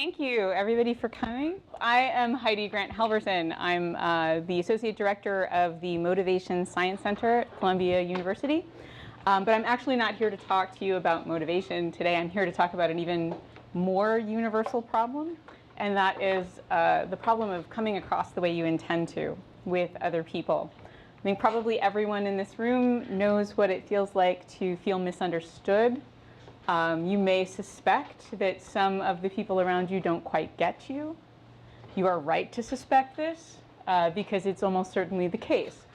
Thank you, everybody, for coming. I am Heidi Grant Halvorson. I'm the Associate Director of the Motivation Science Center at Columbia University. But I'm actually not here to talk to you about motivation today. I'm here to talk about an even more universal problem, and that is the problem of coming across the way you intend to with other people. I think probably everyone in this room knows what it feels like to feel misunderstood. You may suspect that some of the people around you don't quite get you. You are right to suspect this because it's almost certainly the case.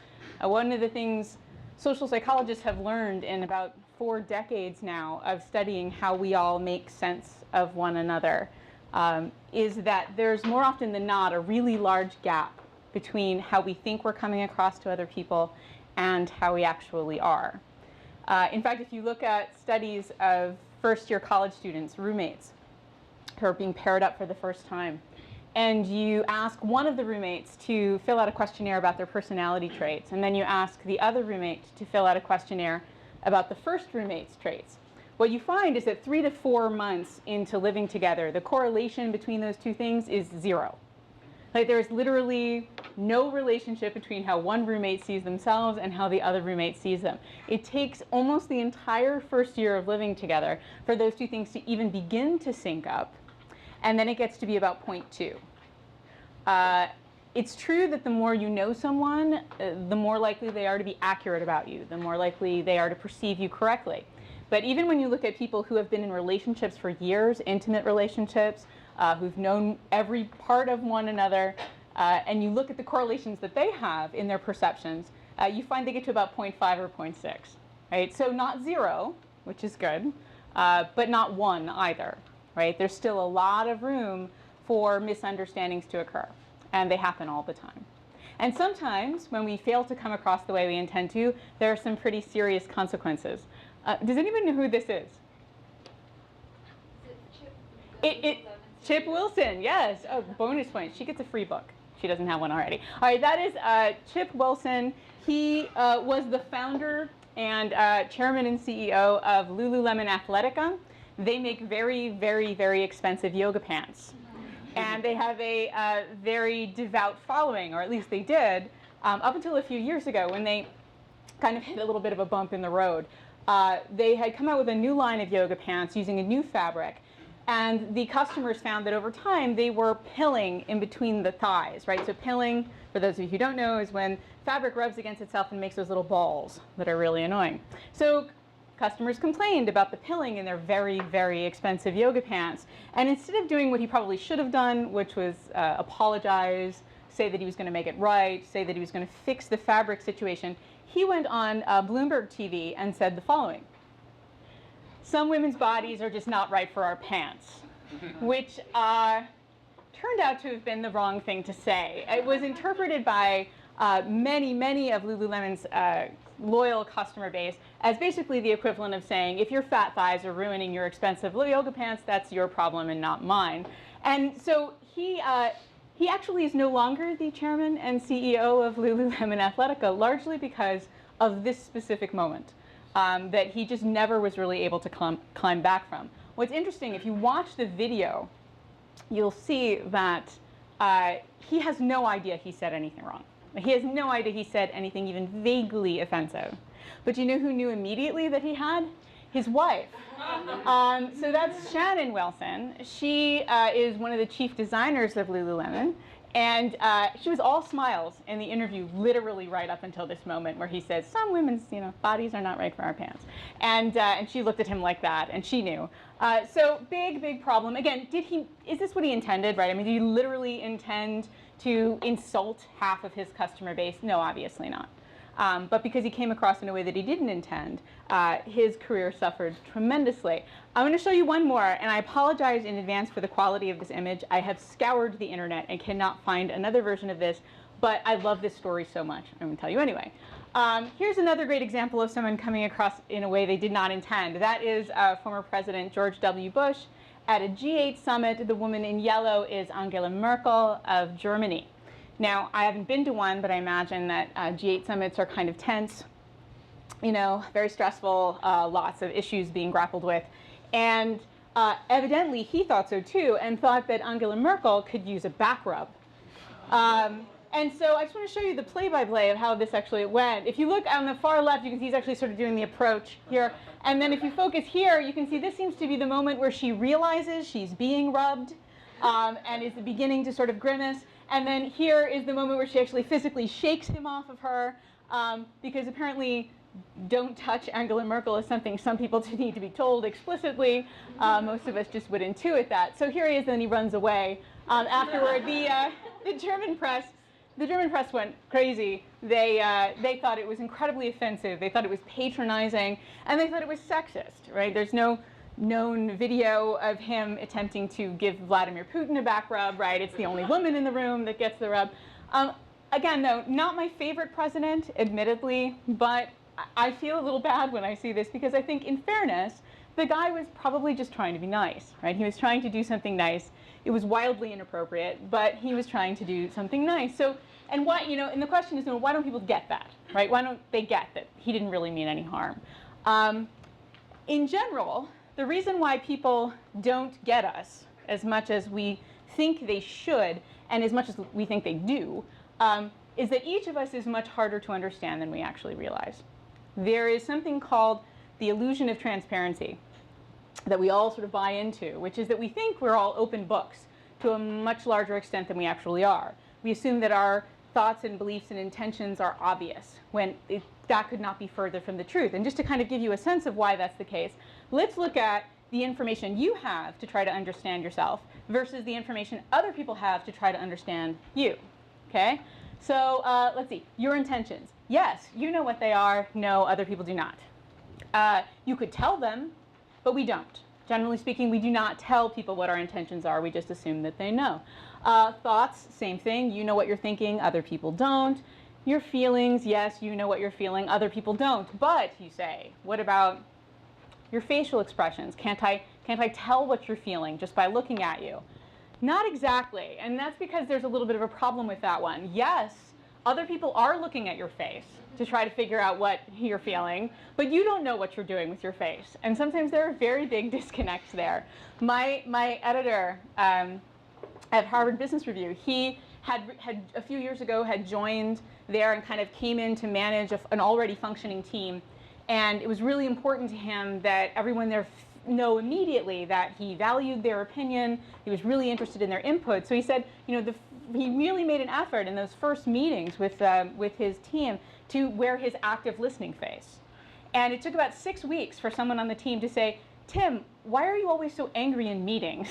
One of the things social psychologists have learned in about 4 decades now of studying how we all make sense of one another is that there's more often than not a really large gap between how we think we're coming across to other people and how we actually are. In fact, if you look at studies of first-year college students, roommates, who are being paired up for the first time, and you ask one of the roommates to fill out a questionnaire about their personality traits, and then you ask the other roommate to fill out a questionnaire about the first roommate's traits, what you find is that 3 to 4 months into living together, the correlation between those two things is 0. Like, there's literally no relationship between how one roommate sees themselves and how the other roommate sees them. It takes almost the entire first year of living together for those two things to even begin to sync up, and then it gets to be about 0.2. It's true that the more you know someone, the more likely they are to be accurate about you, the more likely they are to perceive you correctly. But even when you look at people who have been in relationships for years, intimate relationships, who've known every part of one another, and you look at the correlations that they have in their perceptions, you find they get to about 0.5 or 0.6, right? So not 0, which is good, but not 1 either, right? There's still a lot of room for misunderstandings to occur, and they happen all the time. And sometimes, when we fail to come across the way we intend to, there are some pretty serious consequences. Does anyone know who this is? Chip Wilson, yes. Oh, bonus point. She gets a free book. She doesn't have one already. All right, that is Chip Wilson. He was the founder and chairman and CEO of Lululemon Athletica. They make very, very, very expensive yoga pants. And they have a very devout following, or at least they did, up until a few years ago when they kind of hit a little bit of a bump in the road. They had come out with a new line of yoga pants using a new fabric. And the customers found that over time they were pilling in between the thighs, right? So pilling, for those of you who don't know, is when fabric rubs against itself and makes those little balls that are really annoying. So customers complained about the pilling in their very, very expensive yoga pants. And instead of doing what he probably should have done, which was apologize, say that he was going to make it right, say that he was going to fix the fabric situation, he went on Bloomberg TV and said the following: "Some women's bodies are just not right for our pants," which turned out to have been the wrong thing to say. It was interpreted by many, many of Lululemon's loyal customer base as basically the equivalent of saying, if your fat thighs are ruining your expensive yoga pants, that's your problem and not mine. And so he actually is no longer the chairman and CEO of Lululemon Athletica, largely because of this specific moment. That he just never was really able to climb back from. What's interesting, if you watch the video, you'll see that he has no idea he said anything wrong. He has no idea he said anything even vaguely offensive. But you know who knew immediately that he had? His wife. So that's Shannon Wilson. She is one of the chief designers of Lululemon. And she was all smiles in the interview, literally right up until this moment where he said, "Some women's, bodies are not right for our pants." And she looked at him like that, and she knew. So big, big problem. Again, is this what he intended, right? I mean, did he literally intend to insult half of his customer base? No, obviously not. But because he came across in a way that he didn't intend, his career suffered tremendously. I'm going to show you one more, and I apologize in advance for the quality of this image. I have scoured the internet and cannot find another version of this, but I love this story so much. I'm going to tell you anyway. Here's another great example of someone coming across in a way they did not intend. That is former President George W. Bush at a G8 summit. The woman in yellow is Angela Merkel of Germany. Now, I haven't been to one, but I imagine that G8 summits are kind of tense, very stressful, lots of issues being grappled with. And Evidently, he thought so too, and thought that Angela Merkel could use a back rub. And so I just want to show you the play-by-play of how this actually went. If you look on the far left, you can see he's actually sort of doing the approach here. And then if you focus here, you can see this seems to be the moment where she realizes she's being rubbed and is beginning to sort of grimace. And then here is the moment where she actually physically shakes him off of her because apparently don't touch Angela Merkel is something some people need to be told explicitly. Most of us just would intuit that. So here he is, and then he runs away. Afterward, the German press went crazy. They thought it was incredibly offensive. They thought it was patronizing, and they thought it was sexist. Right? There's no known video of him attempting to give Vladimir Putin a back rub. Right? It's the only woman in the room that gets the rub. Again, though, not my favorite president, admittedly, but I feel a little bad when I see this because I think, in fairness, the guy was probably just trying to be nice. Right? He was trying to do something nice. It was wildly inappropriate, but he was trying to do something nice. So, and why, and the question is, why don't people get that, right? Why don't they get that he didn't really mean any harm? In general, the reason why people don't get us as much as we think they should, and as much as we think they do, is that each of us is much harder to understand than we actually realize. There is something called the illusion of transparency that we all sort of buy into, which is that we think we're all open books to a much larger extent than we actually are. We assume that our thoughts and beliefs and intentions are obvious when that could not be further from the truth. And just to kind of give you a sense of why that's the case, let's look at the information you have to try to understand yourself versus the information other people have to try to understand you. Okay? So let's see, your intentions. Yes, you know what they are. No, other people do not. You could tell them, but we don't. Generally speaking, we do not tell people what our intentions are. We just assume that they know. Thoughts, same thing. You know what you're thinking. Other people don't. Your feelings, yes, you know what you're feeling. Other people don't. But, you say, what about your facial expressions? Can't I tell what you're feeling just by looking at you? Not exactly. And that's because there's a little bit of a problem with that one. Yes, other people are looking at your face to try to figure out what you're feeling, but you don't know what you're doing with your face. And sometimes there are very big disconnects there. My editor at Harvard Business Review, he had a few years ago had joined there and kind of came in to manage an already functioning team. And it was really important to him that everyone there know immediately that he valued their opinion. He was really interested in their input. So he said, he really made an effort in those first meetings with his team to wear his active listening face. And it took about 6 weeks for someone on the team to say, Tim, why are you always so angry in meetings?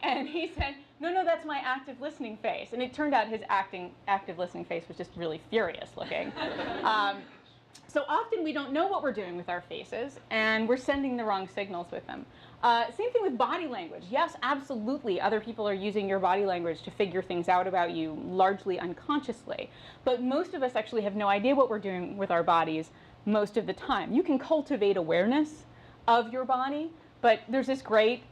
And he said, no, that's my active listening face. And it turned out his active listening face was just really furious looking. So often we don't know what we're doing with our faces, and we're sending the wrong signals with them. Same thing with body language. Yes, absolutely, other people are using your body language to figure things out about you, largely unconsciously. But most of us actually have no idea what we're doing with our bodies most of the time. You can cultivate awareness of your body, but there's this great,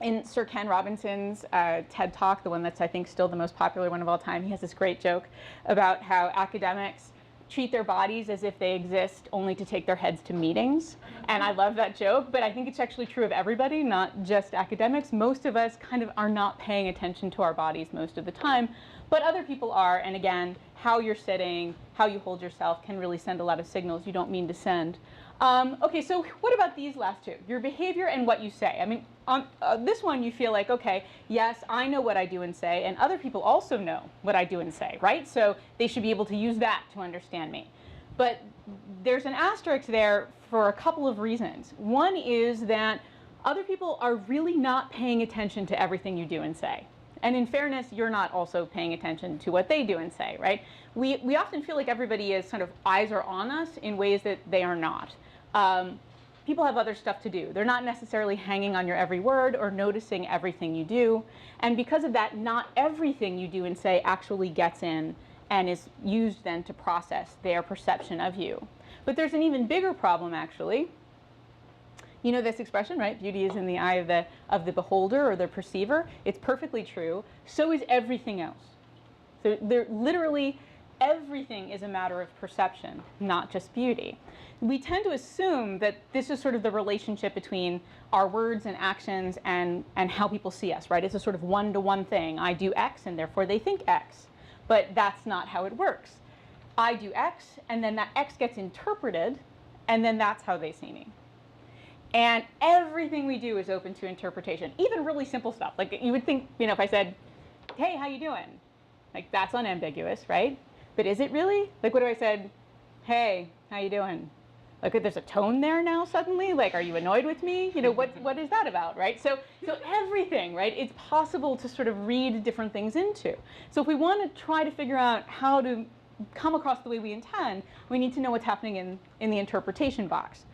in Sir Ken Robinson's TED Talk, the one that's I think still the most popular one of all time, he has this great joke about how academics treat their bodies as if they exist only to take their heads to meetings. And I love that joke, but I think it's actually true of everybody, not just academics. Most of us kind of are not paying attention to our bodies most of the time, but other people are. And again, how you're sitting, how you hold yourself can really send a lot of signals you don't mean to send. Okay, so what about these last two? Your behavior and what you say. I mean, on this one you feel like, okay, yes, I know what I do and say, and other people also know what I do and say, right? So they should be able to use that to understand me. But there's an asterisk there for a couple of reasons. One is that other people are really not paying attention to everything you do and say. And in fairness, you're not also paying attention to what they do and say, right? We often feel like everybody is sort of eyes are on us in ways that they are not. People have other stuff to do. They're not necessarily hanging on your every word or noticing everything you do. And because of that, not everything you do and say actually gets in and is used then to process their perception of you. But there's an even bigger problem, actually. You know this expression, right? Beauty is in the eye of the beholder or the perceiver. It's perfectly true. So is everything else. So literally everything is a matter of perception, not just beauty. We tend to assume that this is sort of the relationship between our words and actions and how people see us, right? It's a sort of one-to-one thing. I do X and therefore they think X. But that's not how it works. I do X and then that X gets interpreted and then that's how they see me. And everything we do is open to interpretation, even really simple stuff. Like you would think, you know, if I said, hey, how you doing? Like that's unambiguous, right? But is it really? Like what if I said, hey, how you doing? Like there's a tone there now suddenly, like are you annoyed with me? You know, what is that about, right? So everything, right, it's possible to sort of read different things into. So if we want to try to figure out how to come across the way we intend, we need to know what's happening in the interpretation box.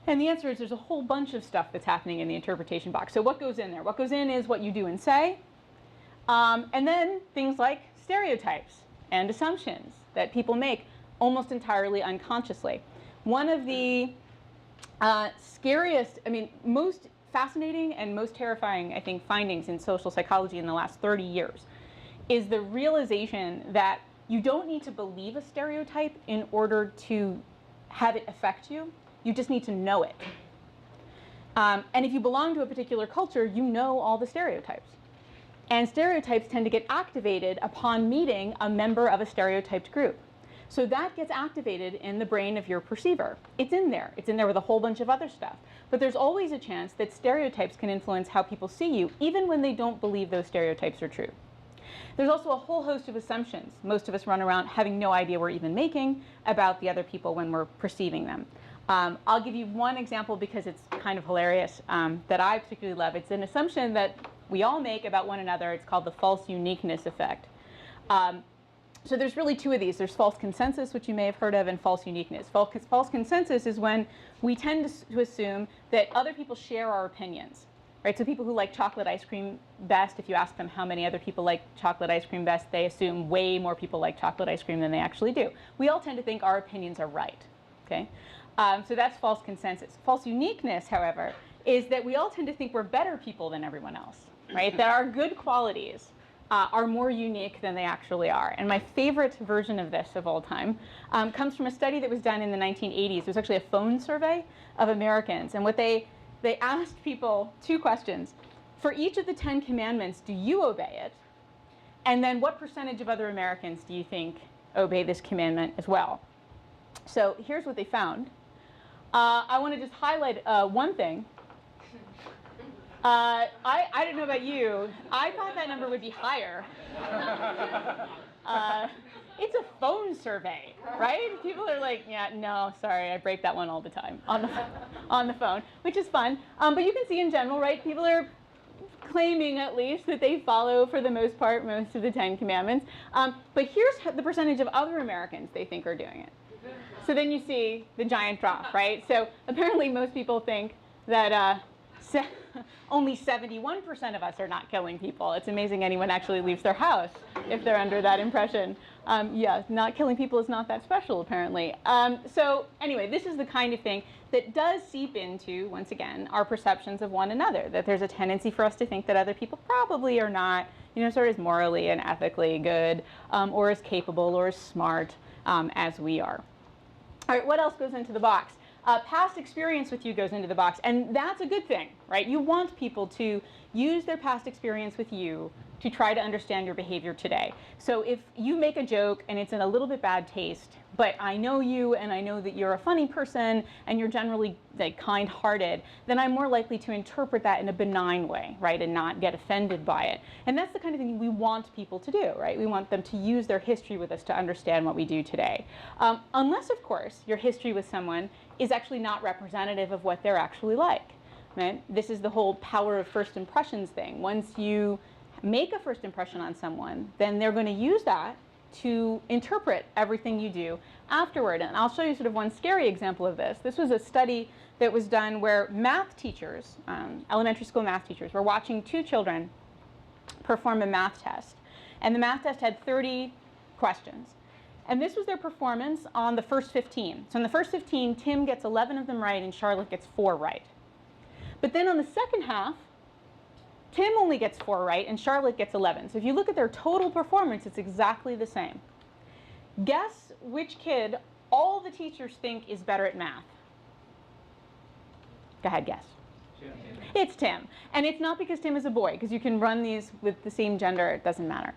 And the answer is there's a whole bunch of stuff that's happening in the interpretation box. So what goes in there? What goes in is what you do and say, and then things like stereotypes and assumptions that people make almost entirely unconsciously. One of the scariest, I mean, most fascinating and most terrifying, I think, findings in social psychology in the last 30 years is the realization that you don't need to believe a stereotype in order to have it affect you. You just need to know it. And if you belong to a particular culture, you know all the stereotypes. And stereotypes tend to get activated upon meeting a member of a stereotyped group. So that gets activated in the brain of your perceiver. It's in there. It's in there with a whole bunch of other stuff. But there's always a chance that stereotypes can influence how people see you, even when they don't believe those stereotypes are true. There's also a whole host of assumptions most of us run around having no idea we're even making about the other people when we're perceiving them. I'll give you one example because it's kind of hilarious that I particularly love. It's an assumption that we all make about one another. It's called the false uniqueness effect. So there's really two of these. There's false consensus, which you may have heard of, and false uniqueness. False consensus is when we tend to assume that other people share our opinions. Right? So people who like chocolate ice cream best, if you ask them how many other people like chocolate ice cream best, they assume way more people like chocolate ice cream than they actually do. We all tend to think our opinions are right. Okay? So that's false consensus. False uniqueness, however, is that we all tend to think we're better people than everyone else. Right? That our good qualities are more unique than they actually are. And my favorite version of this of all time comes from a study that was done in the 1980s. It was actually a phone survey of Americans. And what they asked people two questions. For each of the 10 commandments, do you obey it? And then what percentage of other Americans do you think obey this commandment as well? So here's what they found. I want to just highlight one thing. I don't know about you. I thought that number would be higher. It's a phone survey, right? People are like, yeah, no, sorry, I break that one all the time on the phone, which is fun. But you can see in general, right, people are claiming at least that they follow, for the most part, most of the 10 commandments. But here's the percentage of other Americans they think are doing it. So then you see the giant drop, right? So apparently most people think that only 71% of us are not killing people. It's amazing anyone actually leaves their house if they're under that impression. Yeah, not killing people is not that special, apparently. So anyway, this is the kind of thing that does seep into, once again, our perceptions of one another, that there's a tendency for us to think that other people probably are not, you know, sort of as morally and ethically good, or as capable or as smart as we are. All right, what else goes into the box? Past experience with you goes into the box, and that's a good thing, right? You want people to use their past experience with you to try to understand your behavior today. So if you make a joke and it's in a little bit bad taste, but I know you and I know that you're a funny person and you're generally like kind-hearted, then I'm more likely to interpret that in a benign way, right, and not get offended by it. And that's the kind of thing we want people to do, right? We want them to use their history with us to understand what we do today. Unless, of course, your history with someone is actually not representative of what they're actually like, right? This is the whole power of first impressions thing. Once you make a first impression on someone, then they're going to use that to interpret everything you do afterward. And I'll show you sort of one scary example of this. This was a study that was done where math teachers, elementary school math teachers, were watching two children perform a math test. And the math test had 30 questions. And this was their performance on the first 15. So in the first 15, Tim gets 11 of them right and Charlotte gets 4 right. But then on the second half, Tim only gets 4 right and Charlotte gets 11. So if you look at their total performance, it's exactly the same. Guess which kid all the teachers think is better at math? Go ahead, guess. It's Tim. And it's not because Tim is a boy, because you can run these with the same gender, it doesn't matter.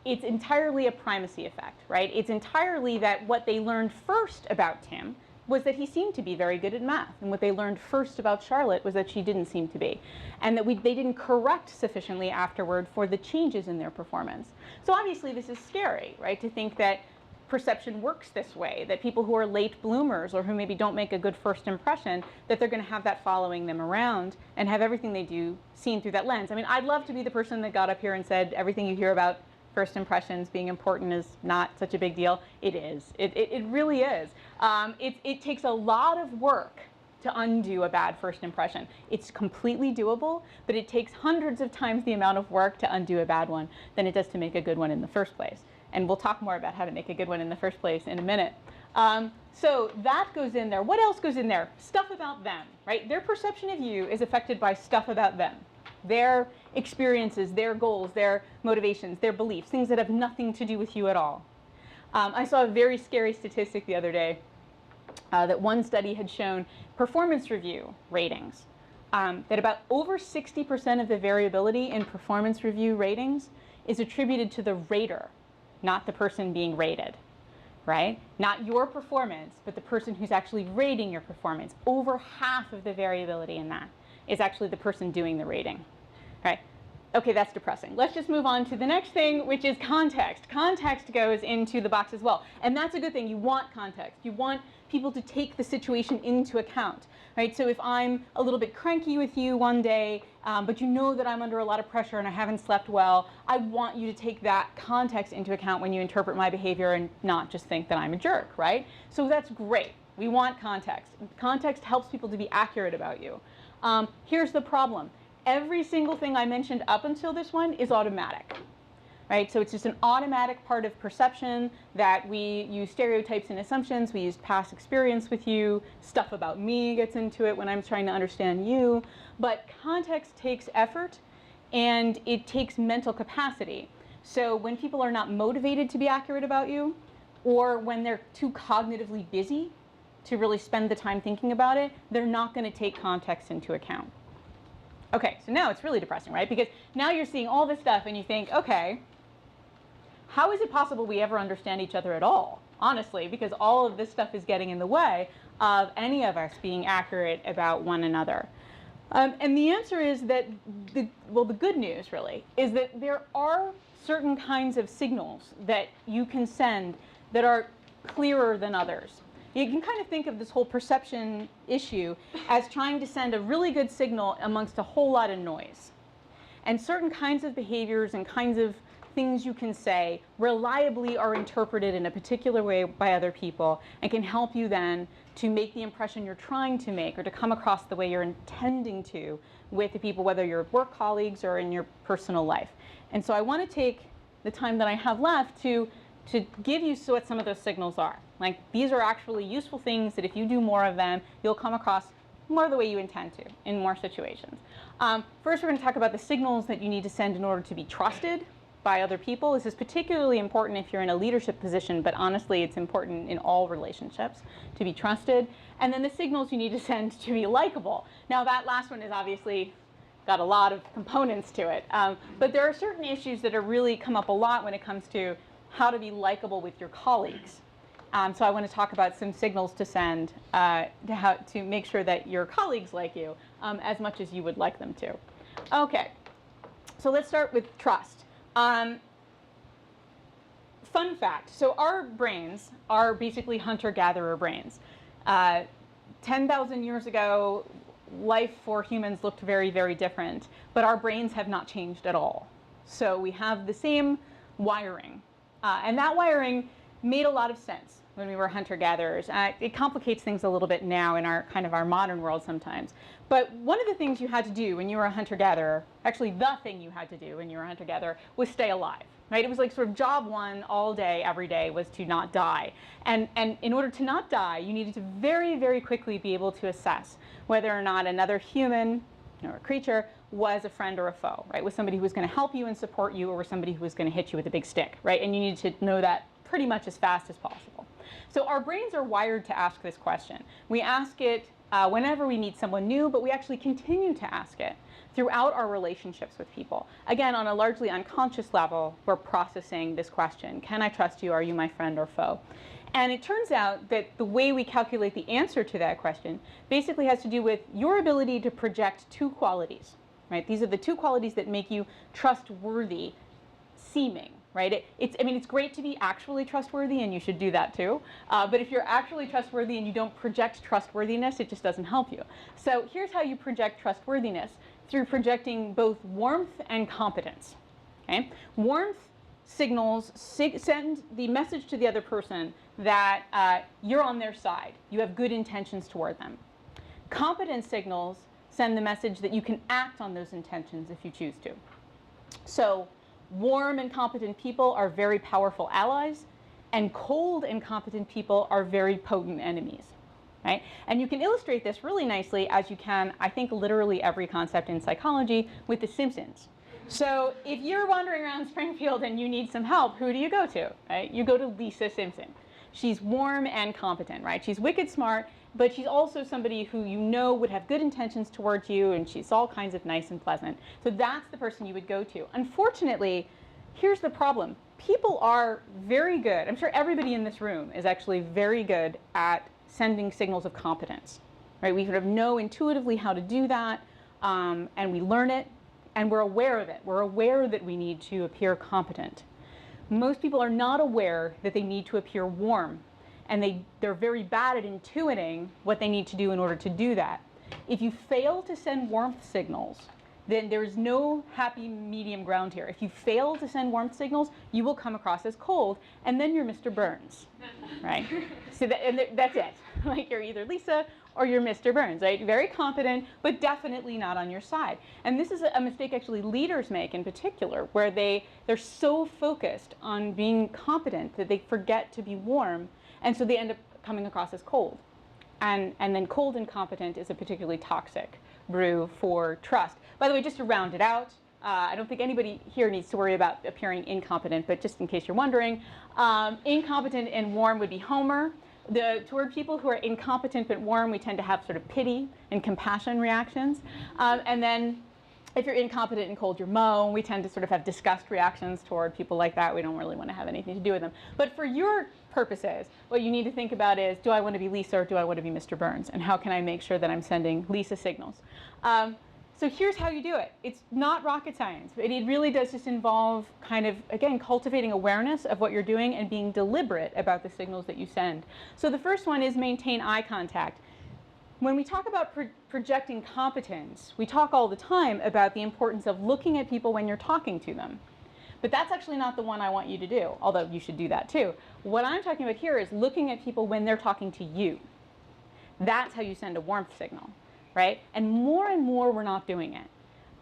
It's entirely a primacy effect, right? It's entirely that what they learned first about Tim was that he seemed to be very good at math. And what they learned first about Charlotte was that she didn't seem to be. And that they didn't correct sufficiently afterward for the changes in their performance. So obviously this is scary, right? To think that perception works this way, that people who are late bloomers or who maybe don't make a good first impression, that they're going to have that following them around and have everything they do seen through that lens. I mean, I'd love to be the person that got up here and said everything you hear about first impressions being important is not such a big deal. It is. It really is. It takes a lot of work to undo a bad first impression. It's completely doable, but it takes hundreds of times the amount of work to undo a bad one than it does to make a good one in the first place. And we'll talk more about how to make a good one in the first place in a minute. So that goes in there. What else goes in there? Stuff about them, right? Their perception of you is affected by stuff about them. Their experiences, their goals, their motivations, their beliefs, things that have nothing to do with you at all. I saw a very scary statistic the other day that one study had shown performance review ratings, that about over 60% of the variability in performance review ratings is attributed to the rater, not the person being rated, right? Not your performance, but the person who's actually rating your performance. Over half of the variability in that is actually the person doing the rating, right? Okay, that's depressing. Let's just move on to the next thing, which is context. Context goes into the box as well. And that's a good thing. You want context. You want people to take the situation into account, right? So if I'm a little bit cranky with you one day, but you know that I'm under a lot of pressure and I haven't slept well, I want you to take that context into account when you interpret my behavior and not just think that I'm a jerk, right? So that's great. We want context. Context helps people to be accurate about you. Here's the problem. Every single thing I mentioned up until this one is automatic, right? So it's just an automatic part of perception that we use stereotypes and assumptions. We use past experience with you. Stuff about me gets into it when I'm trying to understand you. But context takes effort and it takes mental capacity. So when people are not motivated to be accurate about you, or when they're too cognitively busy to really spend the time thinking about it, they're not going to take context into account. Okay, so now it's really depressing, right? Because now you're seeing all this stuff and you think, okay, how is it possible we ever understand each other at all? Honestly, because all of this stuff is getting in the way of any of us being accurate about one another. And the answer is that, the good news really, is that there are certain kinds of signals that you can send that are clearer than others. You can kind of think of this whole perception issue as trying to send a really good signal amongst a whole lot of noise. And certain kinds of behaviors and kinds of things you can say reliably are interpreted in a particular way by other people and can help you then to make the impression you're trying to make or to come across the way you're intending to with the people, whether you're work colleagues or in your personal life. And so I want to take the time that I have left to give you what some of those signals are. Like, these are actually useful things that if you do more of them, you'll come across more the way you intend to in more situations. First, we're going to talk about the signals that you need to send in order to be trusted by other people. This is particularly important if you're in a leadership position, but honestly, it's important in all relationships to be trusted. And then the signals you need to send to be likable. Now, that last one is obviously got a lot of components to it. But there are certain issues that are really come up a lot when it comes to how to be likable with your colleagues. So I want to talk about some signals to send to make sure that your colleagues like you as much as you would like them to. Okay, so let's start with trust. Fun fact, so our brains are basically hunter-gatherer brains. 10,000 years ago, life for humans looked very, very different, but our brains have not changed at all. So we have the same wiring. And that wiring made a lot of sense when we were hunter-gatherers. It complicates things a little bit now in our modern world sometimes. But one of the things you had to do when you were a hunter-gatherer, actually the thing you had to do when you were a hunter-gatherer, was stay alive. Right? It was like sort of job one all day, every day, was to not die. And in order to not die, you needed to very, very quickly be able to assess whether or not another human or a creature was a friend or a foe, right? Was somebody who was going to help you and support you, or was somebody who was going to hit you with a big stick, right? And you needed to know that pretty much as fast as possible. So our brains are wired to ask this question. We ask it whenever we meet someone new, but we actually continue to ask it throughout our relationships with people. Again, on a largely unconscious level, we're processing this question: can I trust you? Are you my friend or foe? And it turns out that the way we calculate the answer to that question basically has to do with your ability to project two qualities, right? These are the two qualities that make you trustworthy seeming, right? It's great to be actually trustworthy, and you should do that too. But if you're actually trustworthy and you don't project trustworthiness, it just doesn't help you. So here's how you project trustworthiness: through projecting both warmth and competence. Okay? Warmth signals send the message to the other person that you're on their side. You have good intentions toward them. Competence signals send the message that you can act on those intentions if you choose to. So warm and competent people are very powerful allies, and cold and competent people are very potent enemies. Right? And you can illustrate this really nicely, as you can, I think, literally every concept in psychology, with The Simpsons. So if you're wandering around Springfield and you need some help, who do you go to? Right? You go to Lisa Simpson. She's warm and competent, right? She's wicked smart, but she's also somebody who you know would have good intentions towards you, and she's all kinds of nice and pleasant. So that's the person you would go to. Unfortunately, here's the problem. People are very good. I'm sure everybody in this room is actually very good at sending signals of competence, right? We sort of know intuitively how to do that, and we learn it, and we're aware of it. We're aware that we need to appear competent. Most people are not aware that they need to appear warm, and they're very bad at intuiting what they need to do in order to do that. If you fail to send warmth signals, then there's no happy medium ground here. If you fail to send warmth signals, you will come across as cold, and then you're Mr. Burns, right? So that's it. Like, you're either Lisa or you're Mr. Burns, right? Very competent, but definitely not on your side. And this is a mistake actually leaders make in particular, where they're so focused on being competent that they forget to be warm, and so they end up coming across as cold. And then cold and competent is a particularly toxic brew for trust. By the way, just to round it out, I don't think anybody here needs to worry about appearing incompetent, but just in case you're wondering, incompetent and warm would be Homer. Toward people who are incompetent but warm, we tend to have sort of pity and compassion reactions. And then if you're incompetent and cold, you're Mo. We tend to sort of have disgust reactions toward people like that. We don't really want to have anything to do with them. But for your purposes, what you need to think about is, do I want to be Lisa or do I want to be Mr. Burns? And how can I make sure that I'm sending Lisa signals? So here's how you do it. It's not rocket science. It really does just involve kind of, again, cultivating awareness of what you're doing and being deliberate about the signals that you send. So the first one is maintain eye contact. When we talk about projecting competence, we talk all the time about the importance of looking at people when you're talking to them. But that's actually not the one I want you to do, although you should do that too. What I'm talking about here is looking at people when they're talking to you. That's how you send a warmth signal, right? And more we're not doing it.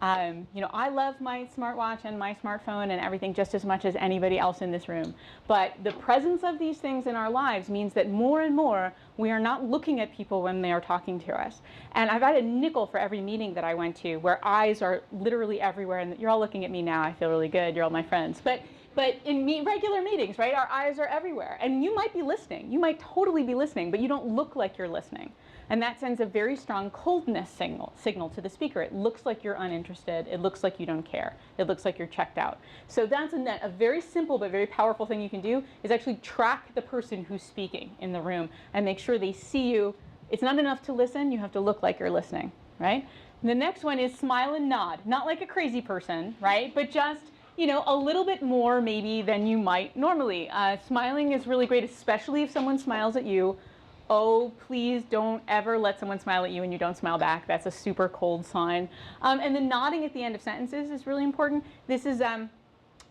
I love my smartwatch and my smartphone and everything just as much as anybody else in this room. But the presence of these things in our lives means that more and more we are not looking at people when they are talking to us. And I've had a nickel for every meeting that I went to where eyes are literally everywhere. And you're all looking at me now. I feel really good. You're all my friends. But in regular meetings, right, our eyes are everywhere. And you might be listening. You might totally be listening, but you don't look like you're listening. And that sends a very strong coldness signal to the speaker. It looks like you're uninterested. It looks like you don't care. It looks like you're checked out. So that's a very simple but very powerful thing you can do, is actually track the person who's speaking in the room and make sure they see you. It's not enough to listen. You have to look like you're listening, right? And the next one is smile and nod. Not like a crazy person, right? But just, a little bit more maybe than you might normally. Smiling is really great, especially if someone smiles at you. Oh, please don't ever let someone smile at you and you don't smile back. That's a super cold sign. And then nodding at the end of sentences is really important. This is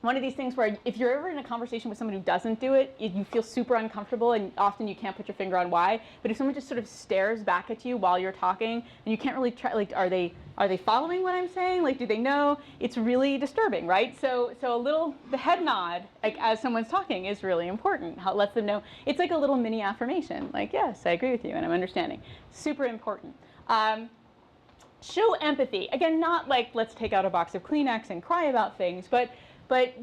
one of these things where if you're ever in a conversation with someone who doesn't do it, you feel super uncomfortable, and often you can't put your finger on why. But if someone just sort of stares back at you while you're talking, and you can't really try, like, are they following what I'm saying? Like, do they know? It's really disturbing, right? So the head nod, like as someone's talking, is really important. How it lets them know. It's like a little mini affirmation, like, yes, I agree with you and I'm understanding. Super important. Show empathy. Again, not like let's take out a box of Kleenex and cry about things, but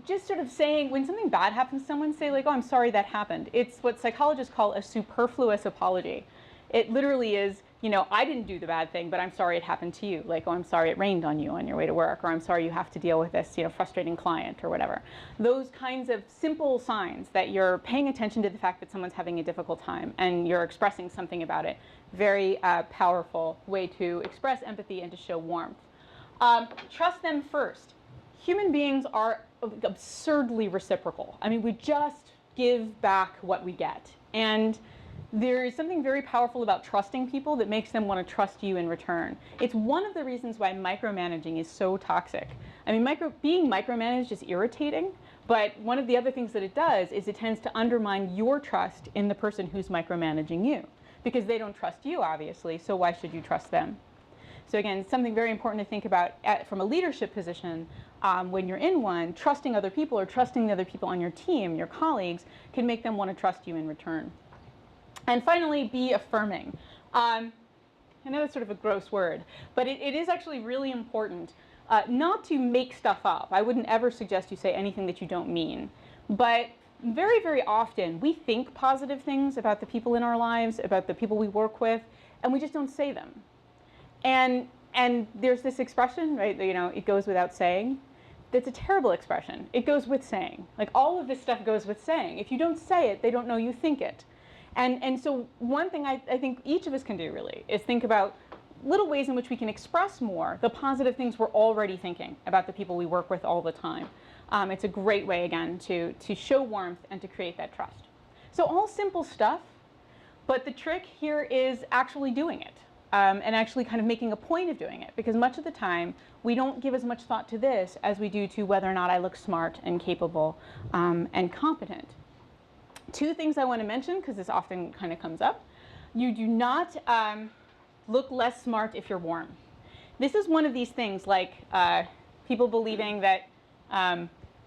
just sort of saying, when something bad happens to someone, say like, oh, I'm sorry that happened. It's what psychologists call a superfluous apology. It literally is you know, I didn't do the bad thing, but I'm sorry it happened to you. Like, oh, I'm sorry it rained on you on your way to work, or I'm sorry you have to deal with this, you know, frustrating client or whatever. Those kinds of simple signs that you're paying attention to the fact that someone's having a difficult time and you're expressing something about it. Very powerful way to express empathy and to show warmth. Trust them first. Human beings are absurdly reciprocal. I mean, we just give back what we get. And there is something very powerful about trusting people that makes them want to trust you in return. It's one of the reasons why micromanaging is so toxic. I mean, being micromanaged is irritating, but one of the other things that it does is it tends to undermine your trust in the person who's micromanaging you, because they don't trust you, obviously, so why should you trust them? So again, something very important to think about from a leadership position when you're in one. Trusting other people or trusting the other people on your team, your colleagues, can make them want to trust you in return. And finally, be affirming. I know that's sort of a gross word, but it is actually really important not to make stuff up. I wouldn't ever suggest you say anything that you don't mean. But very, very often, we think positive things about the people in our lives, about the people we work with, and we just don't say them. And there's this expression, right, you know, it goes without saying. That's a terrible expression. It goes with saying. Like, all of this stuff goes with saying. If you don't say it, they don't know you think it. And so one thing I think each of us can do, really, is think about little ways in which we can express more the positive things we're already thinking about the people we work with all the time. It's a great way, again, to show warmth and to create that trust. So all simple stuff, but the trick here is actually doing it. And actually kind of making a point of doing it, because much of the time we don't give as much thought to this as we do to whether or not I look smart and capable and competent. Two things I want to mention, because this often kind of comes up. You do not look less smart if you're warm. This is one of these things, like people believing that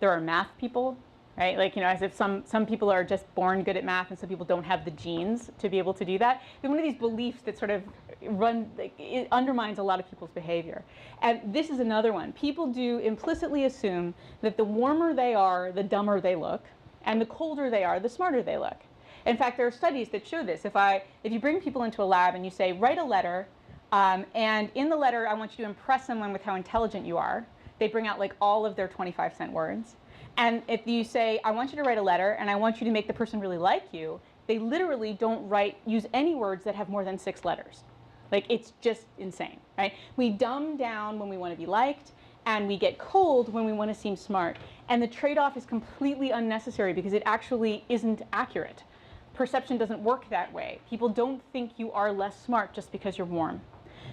there are math people, right? Like, you know, as if some people are just born good at math and some people don't have the genes to be able to do that. It's one of these beliefs that sort of it undermines a lot of people's behavior. And this is another one. People do implicitly assume that the warmer they are, the dumber they look, and the colder they are, the smarter they look. In fact, there are studies that show this. If you bring people into a lab and you say, write a letter, and in the letter I want you to impress someone with how intelligent you are, they bring out like all of their 25-cent words. And if you say, I want you to write a letter and I want you to make the person really like you, they literally don't use any words that have more than 6 letters. Like, it's just insane, right? We dumb down when we want to be liked, and we get cold when we want to seem smart. And the trade-off is completely unnecessary because it actually isn't accurate. Perception doesn't work that way. People don't think you are less smart just because you're warm.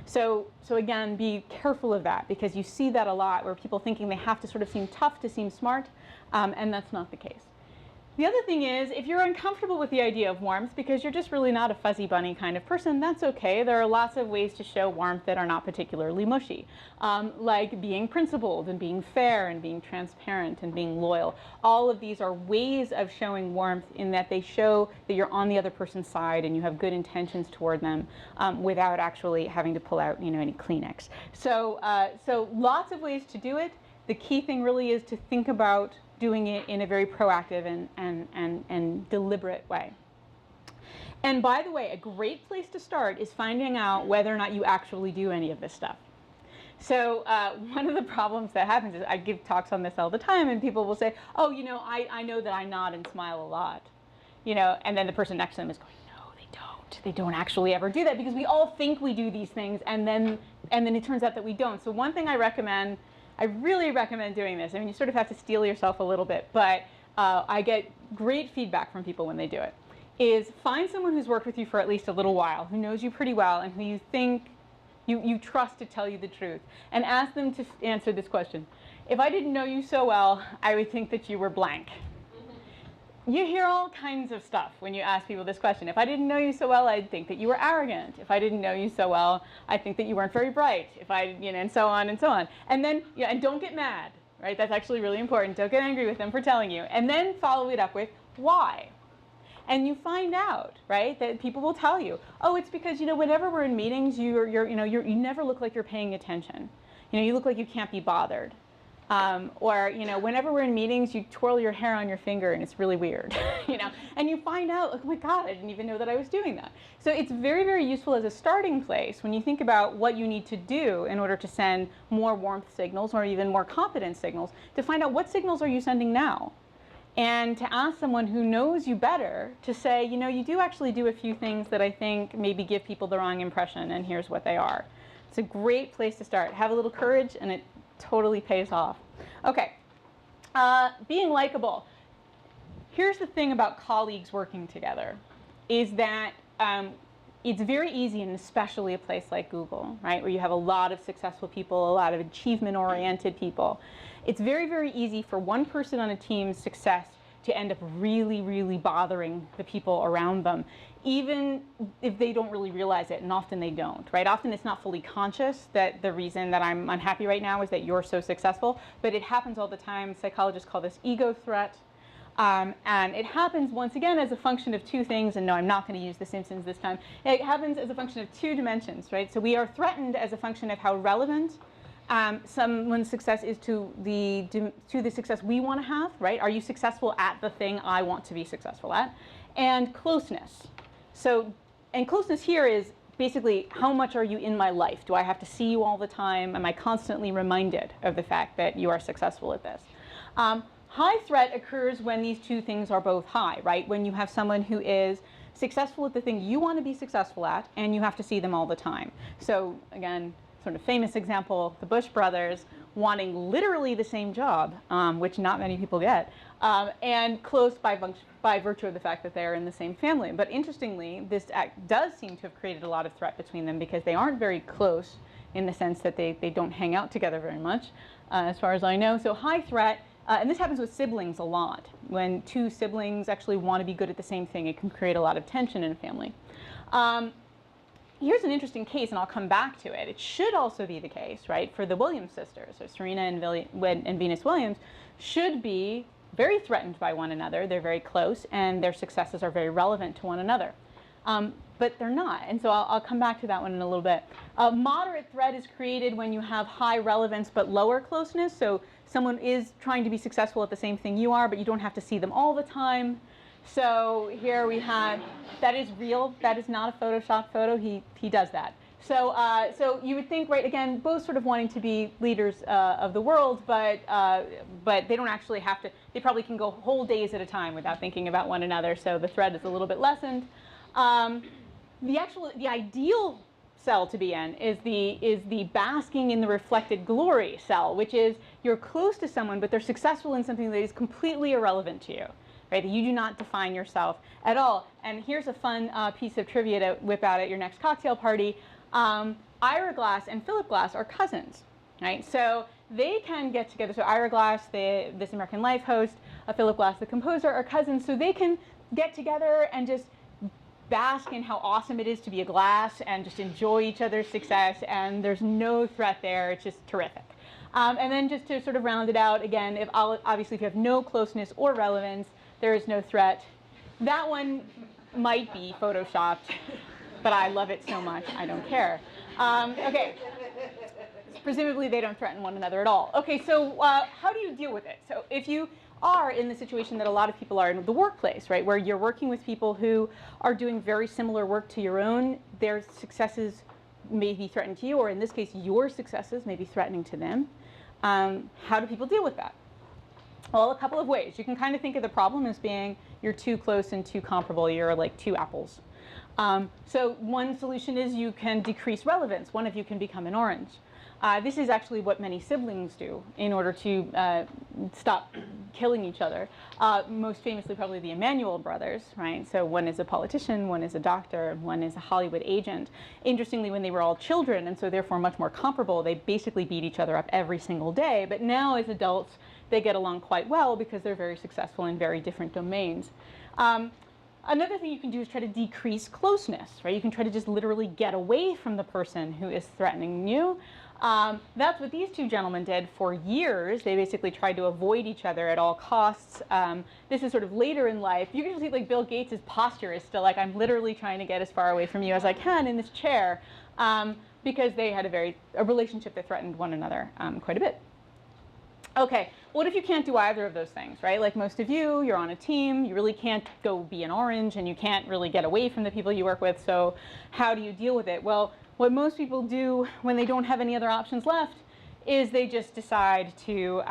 So again, be careful of that, because you see that a lot, where people thinking they have to sort of seem tough to seem smart, and that's not the case. The other thing is, if you're uncomfortable with the idea of warmth because you're just really not a fuzzy bunny kind of person, that's okay. There are lots of ways to show warmth that are not particularly mushy, like being principled and being fair and being transparent and being loyal. All of these are ways of showing warmth in that they show that you're on the other person's side and you have good intentions toward them without actually having to pull out, you know, any Kleenex. So lots of ways to do it. The key thing really is to think about doing it in a very proactive and deliberate way. And by the way, a great place to start is finding out whether or not you actually do any of this stuff. So one of the problems that happens is I give talks on this all the time, and people will say, oh, you know, I know that I nod and smile a lot, you know, and then the person next to them is going, no, they don't. They don't actually ever do that, because we all think we do these things, and then it turns out that we don't. So one thing I really recommend doing this. I mean, you sort of have to steel yourself a little bit, but I get great feedback from people when they do it, is find someone who's worked with you for at least a little while, who knows you pretty well, and who you think you trust to tell you the truth, and ask them to answer this question. If I didn't know you so well, I would think that you were blank. You hear all kinds of stuff when you ask people this question. If I didn't know you so well, I'd think that you were arrogant. If I didn't know you so well, I'd think that you weren't very bright. If I, you know, and so on and so on. And then, you know, and don't get mad, right? That's actually really important. Don't get angry with them for telling you. And then follow it up with why. And you find out, right, that people will tell you, oh, it's because, you know, whenever we're in meetings, you never look like you're paying attention. You know, you look like you can't be bothered. Or, whenever we're in meetings, you twirl your hair on your finger and it's really weird, and you find out, oh my God, I didn't even know that I was doing that. So it's very, very useful as a starting place when you think about what you need to do in order to send more warmth signals or even more competence signals, to find out what signals are you sending now. And to ask someone who knows you better to say, you do actually do a few things that I think maybe give people the wrong impression, and here's what they are. It's a great place to start. Have a little courage, and it totally pays off. Okay, being likable. Here's the thing about colleagues working together, is that it's very easy, and especially a place like Google, right, where you have a lot of successful people, a lot of achievement-oriented people. It's very, very easy for one person on a team's success to end up really, really bothering the people around them, even if they don't really realize it, and often they don't, right? Often it's not fully conscious that the reason that I'm unhappy right now is that you're so successful, but it happens all the time. Psychologists call this ego threat. And it happens, once again, as a function of two things, and no, I'm not going to use The Simpsons this time. It happens as a function of two dimensions, right? So we are threatened as a function of how relevant someone's success is to the success we want to have, right? Are you successful at the thing I want to be successful at? And closeness. So, and closeness here is basically, how much are you in my life? Do I have to see you all the time? Am I constantly reminded of the fact that you are successful at this? High threat occurs when these two things are both high, right? When you have someone who is successful at the thing you want to be successful at, and you have to see them all the time. So again, sort of famous example, the Bush brothers wanting literally the same job, which not many people get, and close by virtue of the fact that they are in the same family. But interestingly, this act does seem to have created a lot of threat between them, because they aren't very close in the sense that they don't hang out together very much, as far as I know. So high threat, and this happens with siblings a lot. When two siblings actually want to be good at the same thing, it can create a lot of tension in a family. Here's an interesting case, and I'll come back to it. It should also be the case, right, for the Williams sisters. So Serena and Venus Williams should be very threatened by one another. They're very close, and their successes are very relevant to one another. But they're not, and so I'll come back to that one in a little bit. Moderate threat is created when you have high relevance but lower closeness. So someone is trying to be successful at the same thing you are, but you don't have to see them all the time. So here we have, that is real. That is not a Photoshop photo. He does that. So so you would think, right, again, both sort of wanting to be leaders of the world, but they don't actually have to. They probably can go whole days at a time without thinking about one another. So the threat is a little bit lessened. The ideal cell to be in is the basking in the reflected glory cell, which is you're close to someone, but they're successful in something that is completely irrelevant to you. Right? You do not define yourself at all. And here's a fun piece of trivia to whip out at your next cocktail party. Ira Glass and Philip Glass are cousins, right? So they can get together. So Ira Glass, the This American Life host, Philip Glass, the composer, are cousins. So they can get together and just bask in how awesome it is to be a Glass and just enjoy each other's success. And there's no threat there. It's just terrific. And then just to sort of round it out, again, obviously if you have no closeness or relevance, there is no threat. That one might be Photoshopped, but I love it so much, I don't care. Okay, presumably they don't threaten one another at all. Okay, so how do you deal with it? So if you are in the situation that a lot of people are in the workplace, right, where you're working with people who are doing very similar work to your own, their successes may be threatened to you, or in this case, your successes may be threatening to them. How do people deal with that? Well, a couple of ways. You can kind of think of the problem as being you're too close and too comparable. You're like two apples. So one solution is you can decrease relevance. One of you can become an orange. This is actually what many siblings do in order to stop killing each other. Most famously, probably the Immanuel brothers, right? So one is a politician, one is a doctor, one is a Hollywood agent. Interestingly, when they were all children, and so therefore much more comparable, they basically beat each other up every single day. But now as adults, they get along quite well because they're very successful in very different domains. Another thing you can do is try to decrease closeness, right? You can try to just literally get away from the person who is threatening you. That's what these two gentlemen did for years. They basically tried to avoid each other at all costs. This is sort of later in life. You can see like Bill Gates' posture is still like, I'm literally trying to get as far away from you as I can in this chair, because they had a relationship that threatened one another quite a bit. Okay, what if you can't do either of those things, right? Like most of you, you're on a team, you really can't go be an orange, and you can't really get away from the people you work with, so how do you deal with it? Well, what most people do when they don't have any other options left is they just decide to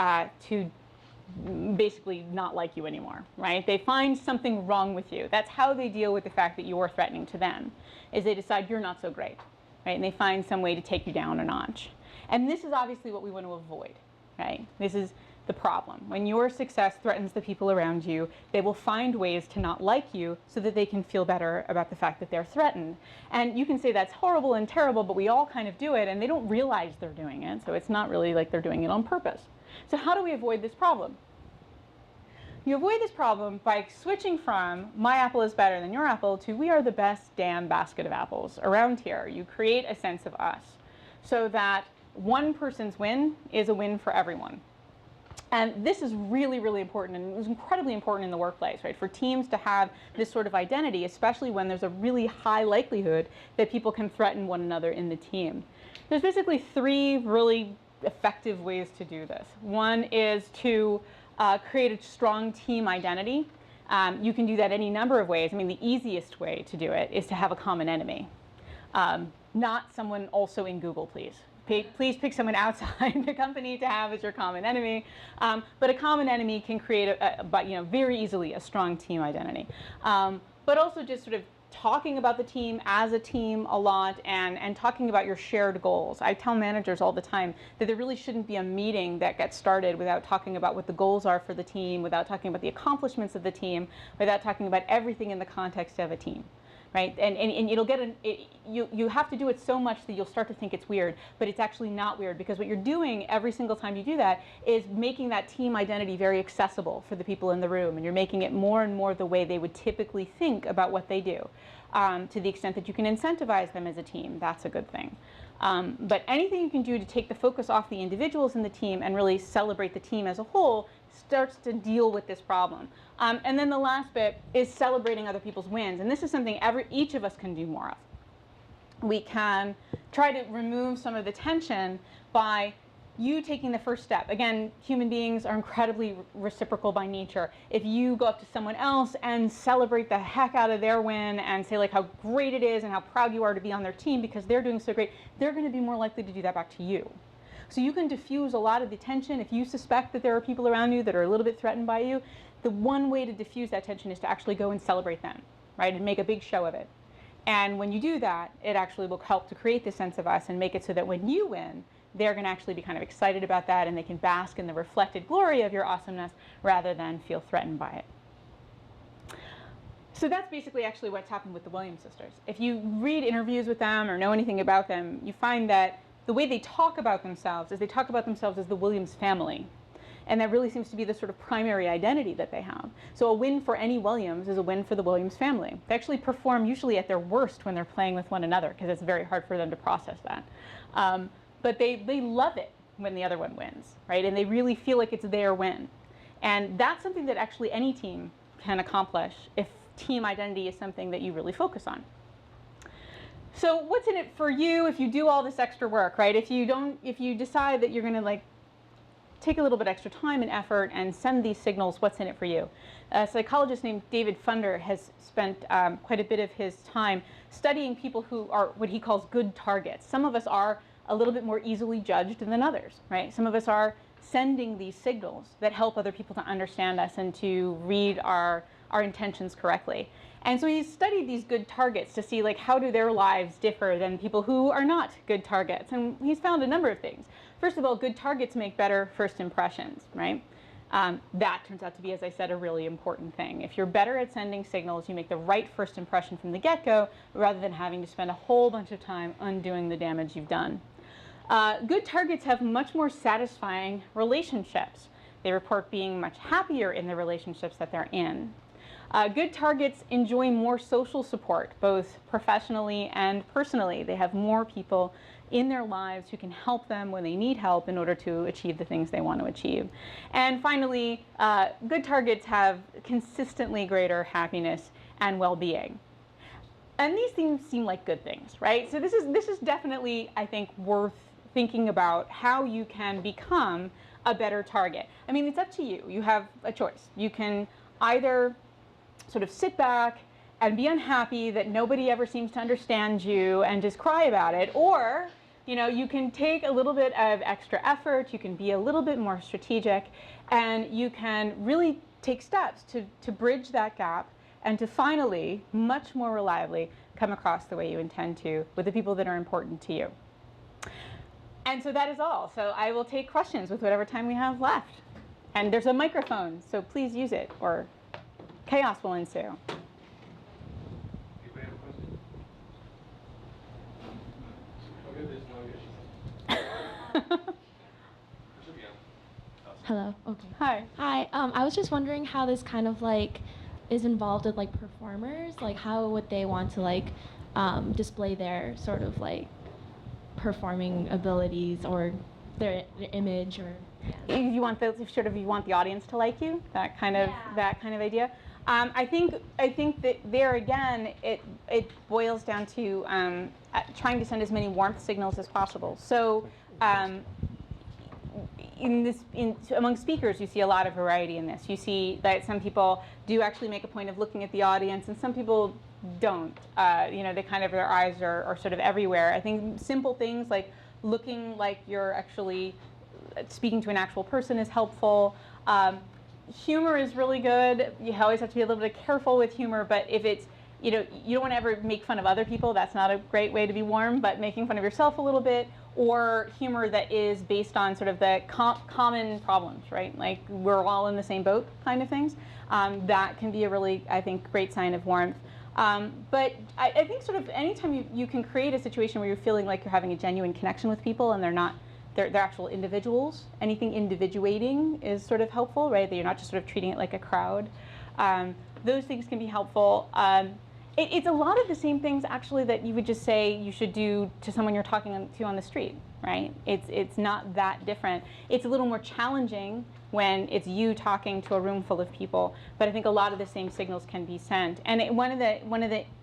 basically not like you anymore, right? They find something wrong with you. That's how they deal with the fact that you're threatening to them, is they decide you're not so great, right? And they find some way to take you down a notch. And this is obviously what we want to avoid. Right? This is the problem. When your success threatens the people around you, they will find ways to not like you so that they can feel better about the fact that they're threatened. And you can say that's horrible and terrible, but we all kind of do it, and they don't realize they're doing it, so it's not really like they're doing it on purpose. So how do we avoid this problem? You avoid this problem by switching from my apple is better than your apple to we are the best damn basket of apples around here. You create a sense of us so that one person's win is a win for everyone. And this is really, really important, and it was incredibly important in the workplace, right? For teams to have this sort of identity, especially when there's a really high likelihood that people can threaten one another in the team. There's basically three really effective ways to do this. One is to create a strong team identity. You can do that any number of ways. I mean, the easiest way to do it is to have a common enemy. Not someone also in Google, please. Please pick someone outside the company to have as your common enemy. But a common enemy can create, very easily, a strong team identity. But also just sort of talking about the team as a team a lot and talking about your shared goals. I tell managers all the time that there really shouldn't be a meeting that gets started without talking about what the goals are for the team, without talking about the accomplishments of the team, without talking about everything in the context of a team. Right? And it'll get you have to do it so much that you'll start to think it's weird, but it's actually not weird, because what you're doing every single time you do that is making that team identity very accessible for the people in the room, and you're making it more and more the way they would typically think about what they do. To the extent that you can incentivize them as a team, that's a good thing. But anything you can do to take the focus off the individuals in the team and really celebrate the team as a whole starts to deal with this problem. And then the last bit is celebrating other people's wins. And this is something each of us can do more of. We can try to remove some of the tension by you taking the first step. Again, human beings are incredibly reciprocal by nature. If you go up to someone else and celebrate the heck out of their win and say like how great it is and how proud you are to be on their team because they're doing so great, they're going to be more likely to do that back to you. So you can diffuse a lot of the tension. If you suspect that there are people around you that are a little bit threatened by you, the one way to diffuse that tension is to actually go and celebrate them, right? And make a big show of it. And when you do that, it actually will help to create this sense of us and make it so that when you win, they're going to actually be kind of excited about that, and they can bask in the reflected glory of your awesomeness rather than feel threatened by it. So that's basically actually what's happened with the Williams sisters. If you read interviews with them or know anything about them, you find that the way they talk about themselves is they talk about themselves as the Williams family. And that really seems to be the sort of primary identity that they have. So a win for any Williams is a win for the Williams family. They actually perform usually at their worst when they're playing with one another, because it's very hard for them to process that. But they love it when the other one wins, right? And they really feel like it's their win. And that's something that actually any team can accomplish if team identity is something that you really focus on. So what's in it for you if you do all this extra work, right? If you decide that you're going to like take a little bit extra time and effort and send these signals, what's in it for you? A psychologist named David Funder has spent quite a bit of his time studying people who are what he calls good targets. Some of us are a little bit more easily judged than others, right? Some of us are sending these signals that help other people to understand us and to read our intentions correctly. And so he's studied these good targets to see like how do their lives differ than people who are not good targets. And he's found a number of things. First of all, good targets make better first impressions, right? That turns out to be, as I said, a really important thing. If you're better at sending signals, you make the right first impression from the get-go rather than having to spend a whole bunch of time undoing the damage you've done. Good targets have much more satisfying relationships. They report being much happier in the relationships that they're in. Good targets enjoy more social support, both professionally and personally. They have more people in their lives who can help them when they need help in order to achieve the things they want to achieve. And finally, good targets have consistently greater happiness and well-being. And these things seem like good things, right? So this is definitely, I think, worth thinking about how you can become a better target. I mean, it's up to you. You have a choice. You can either sort of sit back and be unhappy that nobody ever seems to understand you and just cry about it, or you can take a little bit of extra effort, you can be a little bit more strategic, and you can really take steps to bridge that gap and to finally, much more reliably, come across the way you intend to with the people that are important to you. And so that is all. So I will take questions with whatever time we have left. And there's a microphone, so please use it, or chaos will ensue. Anybody have a question? Hello. Okay. Hi. Hi. I was just wondering how this kind of like is involved with like performers. Like, how would they want to like display their sort of like performing abilities or their image, or You want the audience to like you, that kind of idea. I think that there again it boils down to trying to send as many warmth signals as possible. So among speakers, you see a lot of variety in this. You see that some people do actually make a point of looking at the audience, and some people don't. They kind of, their eyes are sort of everywhere. I think simple things like looking like you're actually speaking to an actual person is helpful. Humor is really good. You always have to be a little bit careful with humor, but if it's, you don't want to ever make fun of other people. That's not a great way to be warm, but making fun of yourself a little bit, or humor that is based on sort of the common problems, right? Like we're all in the same boat kind of things. That can be a really, I think, great sign of warmth. But I think sort of anytime you can create a situation where you're feeling like you're having a genuine connection with people and they're actual individuals, anything individuating is sort of helpful, right? That you're not just sort of treating it like a crowd. Those things can be helpful. It's a lot of the same things actually that you would just say you should do to someone you're talking to on the street, right? It's not that different. It's a little more challenging when it's you talking to a room full of people, but I think a lot of the same signals can be sent. And one of the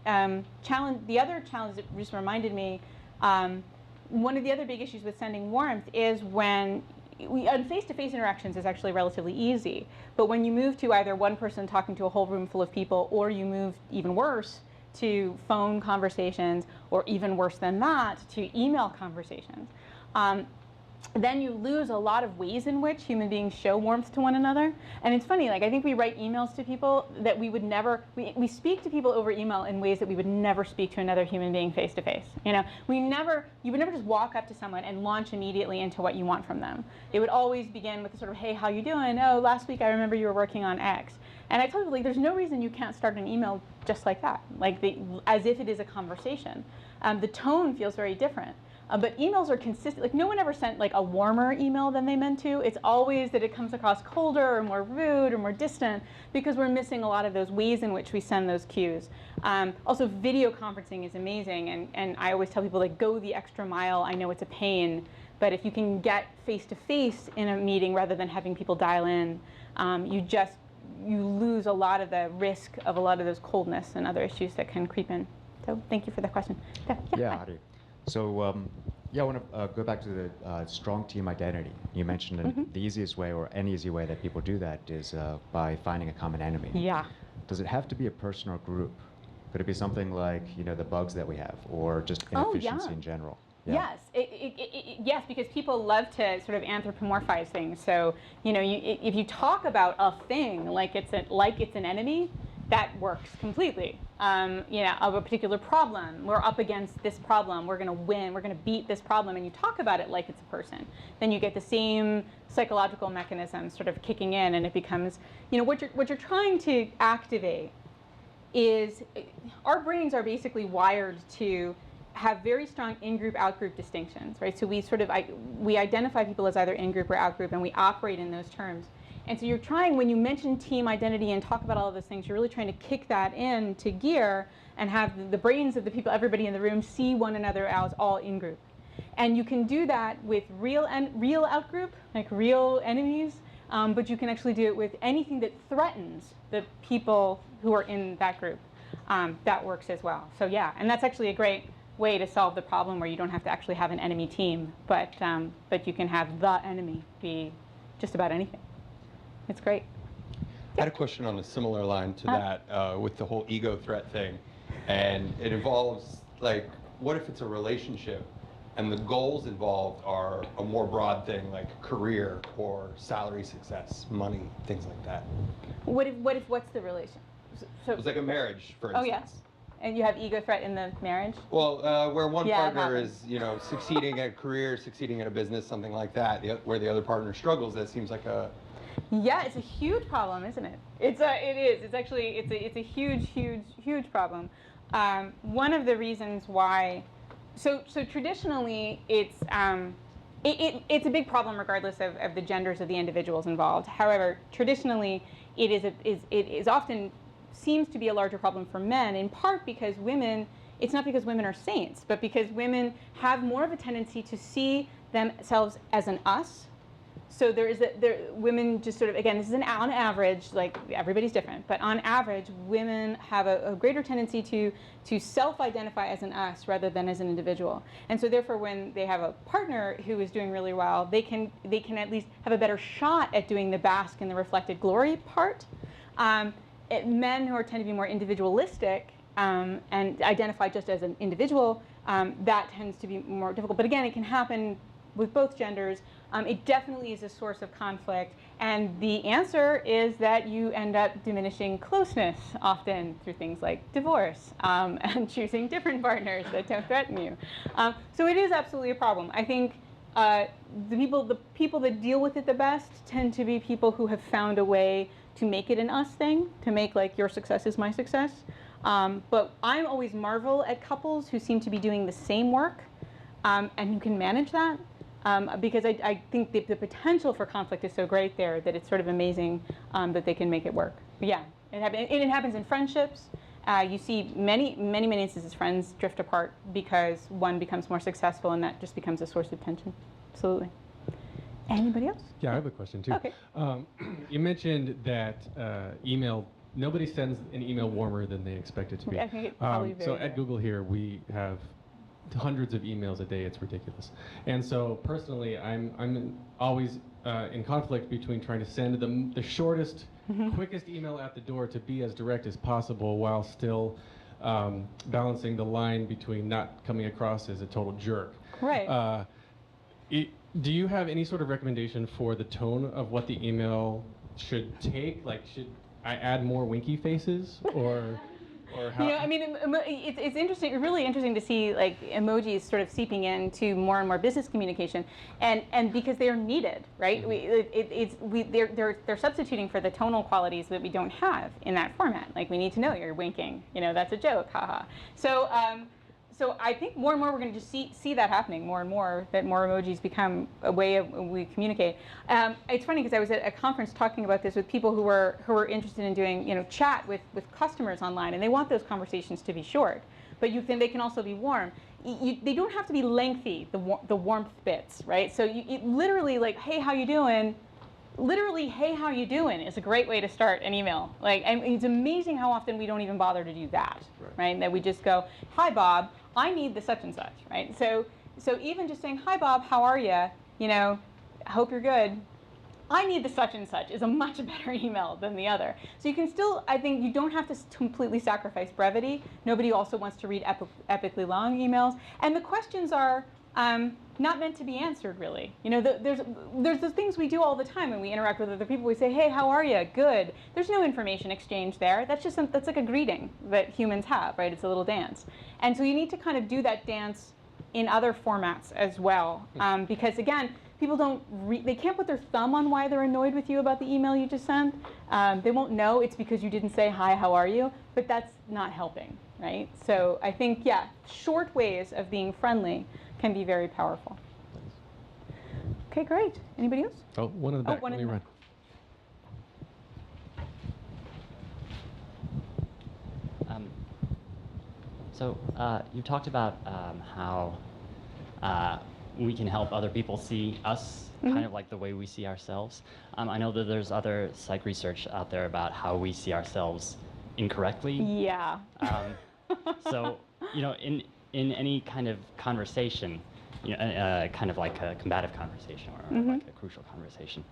other challenge that just reminded me, one of the other big issues with sending warmth is when face-to-face interactions is actually relatively easy, but when you move to either one person talking to a whole room full of people, or you move even worse to phone conversations, or even worse than that, to email conversations, then you lose a lot of ways in which human beings show warmth to one another. And it's funny, like I think we write emails to people that we would never, we speak to people over email in ways that we would never speak to another human being face to face. You would never just walk up to someone and launch immediately into what you want from them. It would always begin with a sort of, hey, how you doing? Oh, last week I remember you were working on X. And I tell people, like, there's no reason you can't start an email just like that, like as if it is a conversation. The tone feels very different. But emails are consistent. Like no one ever sent like a warmer email than they meant to. It's always that it comes across colder or more rude or more distant because we're missing a lot of those ways in which we send those cues. Also, video conferencing is amazing, and I always tell people, like, go the extra mile. I know it's a pain, but if you can get face-to-face in a meeting rather than having people dial in, you lose a lot of the risk of a lot of those coldness and other issues that can creep in. So thank you for the question. Yeah, Heidi. So I want to go back to the strong team identity. You mentioned the easiest way, or an easy way that people do that is by finding a common enemy. Yeah. Does it have to be a person or group? Could it be something like the bugs that we have, or just inefficiency in general? Yeah. Yes, yes, because people love to sort of anthropomorphize things. So if you talk about a thing like it's an enemy, that works completely. Of a particular problem, we're up against this problem, we're going to win, we're going to beat this problem, and you talk about it like it's a person, then you get the same psychological mechanisms sort of kicking in, and it becomes, what you're trying to activate is, our brains are basically wired to have very strong in-group, out-group distinctions, right? So we identify people as either in-group or out-group, and we operate in those terms. And so you're trying, when you mention team identity and talk about all of those things, you're really trying to kick that into gear and have the brains of the people, everybody in the room, see one another as all in-group. And you can do that with real out-group, like real enemies, but you can actually do it with anything that threatens the people who are in that group. That works as well. So yeah, and that's actually a great way to solve the problem where you don't have to actually have an enemy team, but you can have the enemy be just about anything. It's great. I had a question on a similar line to that with the whole ego threat thing. And it involves, like, what if it's a relationship and the goals involved are a more broad thing, like career or salary success, money, things like that? What's the relation? So, It's like a marriage, for oh, instance. yeah. And you have ego threat in the marriage? Well, where one Yeah, it partner happens. is, succeeding at a career, succeeding at a business, something like that, where the other partner struggles, that seems like a... Yeah, it's a huge problem, isn't it? It is. It's actually, it's a huge problem. One of the reasons why, so traditionally, it's a big problem regardless of the genders of the individuals involved. However, traditionally, it is often seems to be a larger problem for men, in part because women, it's not because women are saints, but because women have more of a tendency to see themselves as an us. So women just sort of, again, this is on average, like everybody's different, but on average, women have a greater tendency to self-identify as an us rather than as an individual. And so therefore, when they have a partner who is doing really well, they can at least have a better shot at doing the bask in the reflected glory part. Men who tend to be more individualistic and identify just as an individual, that tends to be more difficult. But again, it can happen with both genders. It definitely is a source of conflict, and the answer is that you end up diminishing closeness often through things like divorce and choosing different partners that don't threaten you. So it is absolutely a problem. I think the people that deal with it the best tend to be people who have found a way to make it an us thing, to make like your success is my success. But I always marvel at couples who seem to be doing the same work and who can manage that. Because I think the potential for conflict is so great there that it's sort of amazing that they can make it work. But yeah, it happens in friendships. You see many instances friends drift apart because one becomes more successful and that just becomes a source of tension. Absolutely. Anybody else? Yeah, I have a question too. Okay. You mentioned that email, nobody sends an email warmer than they expect it to be. I think it's probably very so at rare. Google here, we have hundreds of emails a day. It's ridiculous. And so personally, I'm always in conflict between trying to send the shortest, quickest email out the door to be as direct as possible while still balancing the line between not coming across as a total jerk. Right. Do you have any sort of recommendation for the tone of what the email should take? Like, should I add more winky faces, or how? I mean, it's interesting, really interesting to see like emojis sort of seeping into more and more business communication, and because they are needed, right? They're substituting for the tonal qualities that we don't have in that format. Like we need to know you're winking, that's a joke, haha. So I think more and more we're going to just see that happening more and more, that more emojis become a way of we communicate. It's funny because I was at a conference talking about this with people who were interested in doing chat with customers online, and they want those conversations to be short, but they can also be warm. They don't have to be lengthy, the warmth bits, right? So literally like, hey, how you doing? Literally, hey, how you doing is a great way to start an email. Like, and it's amazing how often we don't even bother to do that, right? That we just go, hi, Bob, I need the such and such, right? So even just saying, hi, Bob, how are you? I hope you're good. I need the such and such is a much better email than the other. So you can still, I think you don't have to completely sacrifice brevity. Nobody also wants to read epically long emails. And the questions are not meant to be answered, really. There's the things we do all the time when we interact with other people. We say, hey, how are you? Good. There's no information exchange there. That's like a greeting that humans have, right? It's a little dance. And so you need to kind of do that dance in other formats as well. Because again, people they can't put their thumb on why they're annoyed with you about the email you just sent. They won't know it's because you didn't say, hi, how are you? But that's not helping, right? So I think, yeah, short ways of being friendly can be very powerful. Okay, great. Anybody else? Oh, one in the back. One Let in me the run. So you talked about how we can help other people see us kind of like the way we see ourselves. I know that there's other psych research out there about how we see ourselves incorrectly. Yeah. So, in any kind of conversation, kind of like a combative conversation or like a crucial conversation,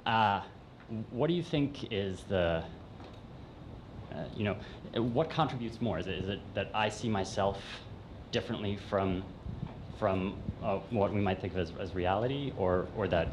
what do you think is the, what contributes more? Is it that I see myself differently from what we might think of as reality, or that?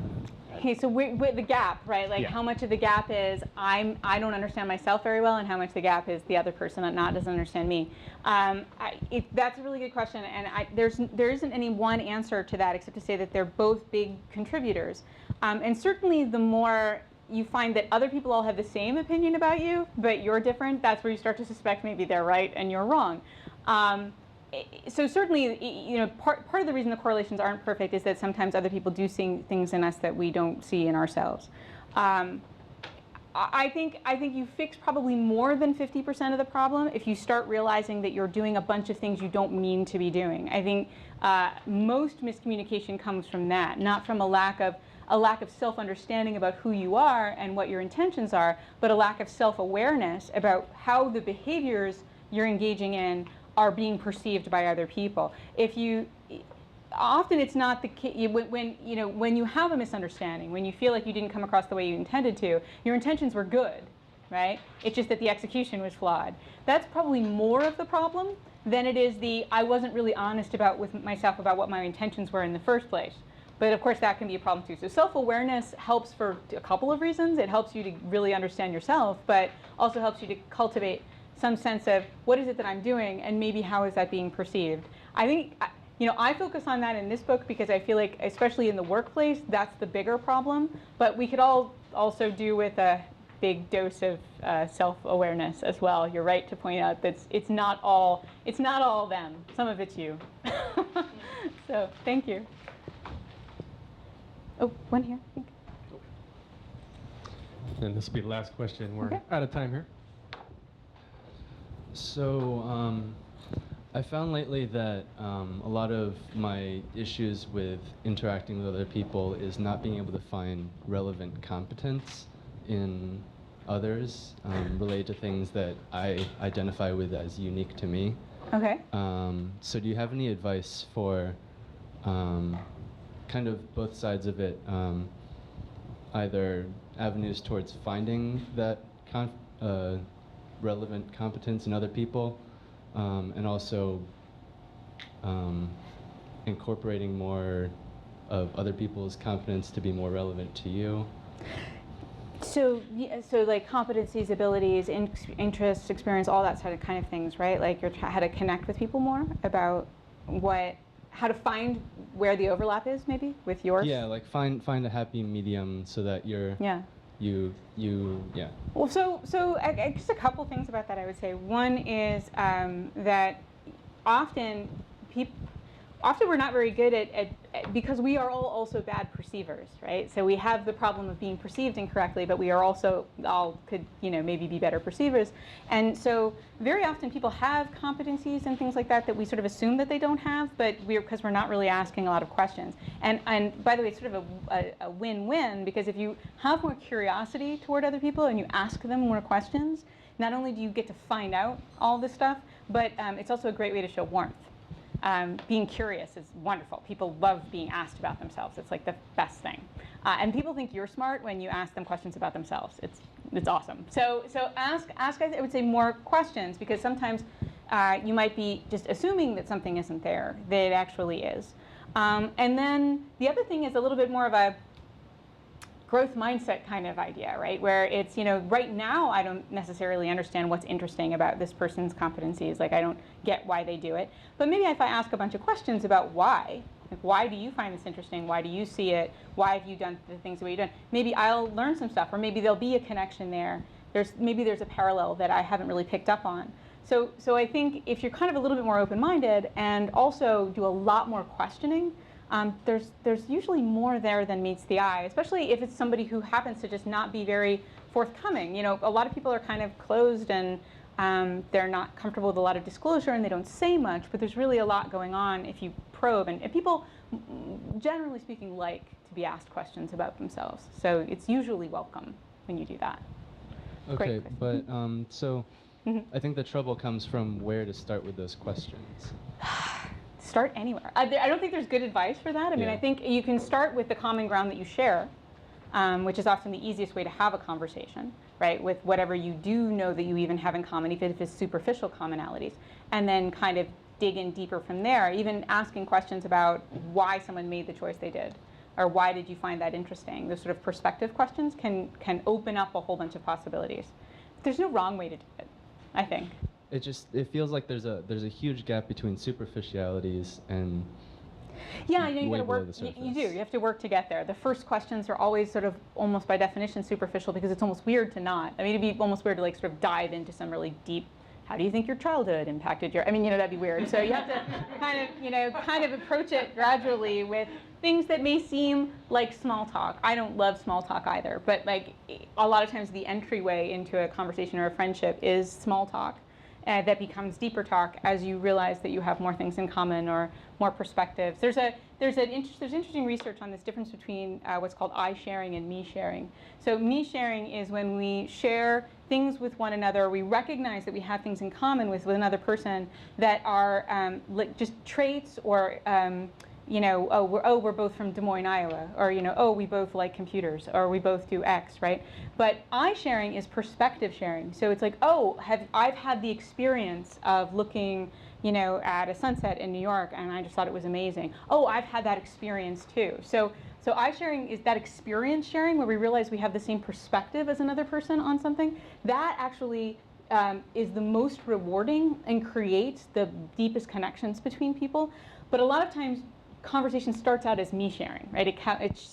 Okay, so with the gap, right? Like Yeah. how much of the gap is I don't understand myself very well, and how much the gap is the other person doesn't understand me. That's a really good question, and there isn't any one answer to that except to say that they're both big contributors. And certainly the more you find that other people all have the same opinion about you, but you're different, that's where you start to suspect maybe they're right and you're wrong. So certainly, part of the reason the correlations aren't perfect is that sometimes other people do see things in us that we don't see in ourselves. I think you fix probably more than 50% of the problem if you start realizing that you're doing a bunch of things you don't mean to be doing. I think most miscommunication comes from that, not from a lack of self-understanding about who you are and what your intentions are, but a lack of self-awareness about how the behaviors you're engaging in are being perceived by other people. Often it's not the case when you have a misunderstanding, when you feel like you didn't come across the way you intended to, your intentions were good, right? It's just that the execution was flawed. That's probably more of the problem than it is I wasn't really honest with myself about what my intentions were in the first place. But of course that can be a problem too. So self-awareness helps for a couple of reasons. It helps you to really understand yourself, but also helps you to cultivate some sense of what is it that I'm doing, and maybe how is that being perceived. I think, I focus on that in this book because I feel like, especially in the workplace, that's the bigger problem. But we could all also do with a big dose of self-awareness as well. You're right to point out that it's not all them. Some of it's you. So thank you. Oh, one here, I think. And this will be the last question. We're Okay. out of time here. So I found lately that a lot of my issues with interacting with other people is not being able to find relevant competence in others related to things that I identify with as unique to me. Okay. So do you have any advice for kind of both sides of it, either avenues towards finding that relevant competence in other people, and also incorporating more of other people's competence to be more relevant to you? So like competencies, abilities, interests, experience, all that sort of kind of things, right? Like how to connect with people more about how to find where the overlap is, maybe with yours. Yeah, like find a happy medium so that you're Yeah. you Well, so just a couple things about that I would say. One is that often we're not very good at because we are all also bad perceivers, right? So we have the problem of being perceived incorrectly, but we are also could maybe be better perceivers. And so very often people have competencies and things like that we sort of assume that they don't have, but because we're not really asking a lot of questions. And by the way, it's sort of a win-win, because if you have more curiosity toward other people and you ask them more questions, not only do you get to find out all this stuff, but it's also a great way to show warmth. Being curious is wonderful. People love being asked about themselves. It's like the best thing. And people think you're smart when you ask them questions about themselves. It's awesome. So ask, I would say, more questions, because sometimes you might be just assuming that something isn't there, that it actually is. And then the other thing is a little bit more of a growth mindset kind of idea, right? Where it's, right now I don't necessarily understand what's interesting about this person's competencies. Like I don't get why they do it. But maybe if I ask a bunch of questions about why, like why do you find this interesting? Why do you see it? Why have you done the things the way you've done? Maybe I'll learn some stuff, or maybe there'll be a connection there. Maybe there's a parallel that I haven't really picked up on. So I think if you're kind of a little bit more open-minded and also do a lot more questioning, there's usually more there than meets the eye, especially if it's somebody who happens to just not be very forthcoming. A lot of people are kind of closed and they're not comfortable with a lot of disclosure and they don't say much, but there's really a lot going on if you probe. And people, generally speaking, like to be asked questions about themselves. So it's usually welcome when you do that. Okay, Great but question. so I think the trouble comes from where to start with those questions. Start anywhere. I don't think there's good advice for that. I mean, Yeah. I think you can start with the common ground that you share. which is often the easiest way to have a conversation, right, with whatever you do know that you even have in common, even if it's superficial commonalities, and then kind of dig in deeper from there, even asking questions about why someone made the choice they did, or why did you find that interesting. Those sort of perspective questions can open up a whole bunch of possibilities. There's no wrong way to do it, I think. It feels like there's a huge gap between superficialities and Yeah, you know, you way got to below work. the You do. surface. You have to work to get there. The first questions are always sort of almost by definition superficial because it's almost weird to not. I mean, it'd be almost weird to like sort of dive into some really deep. How do you think your childhood impacted your? I mean, you know, that'd be weird. So you have to kind of approach it gradually with things that may seem like small talk. I don't love small talk either, but like a lot of times the entryway into a conversation or a friendship is small talk. That becomes deeper talk as you realize that you have more things in common or more perspectives. There's interesting research on this difference between what's called I sharing and me sharing. So me sharing is when we share things with one another, we recognize that we have things in common with another person that are just traits or you know, we're both from Des Moines, Iowa, or you know, oh, we both like computers, or we both do X, right? But I sharing is perspective sharing. So it's like, oh, I've had the experience of looking, you know, at a sunset in New York, and I just thought it was amazing. Oh, I've had that experience too. So I sharing is that experience sharing where we realize we have the same perspective as another person on something. That actually is the most rewarding and creates the deepest connections between people. But a lot of times, conversation starts out as me sharing, right?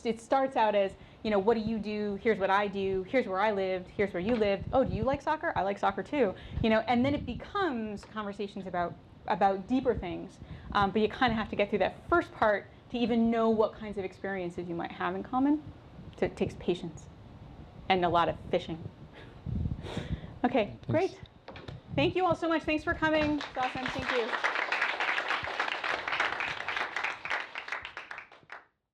It starts out as, you know, what do you do? Here's what I do. Here's where I lived. Here's where you lived. Oh, do you like soccer? I like soccer too. You know, and then it becomes conversations about deeper things. But you kind of have to get through that first part to even know what kinds of experiences you might have in common. So it takes patience and a lot of fishing. Okay, Thanks. great. Thank you all so much. Thanks for coming. It's awesome. Thank you.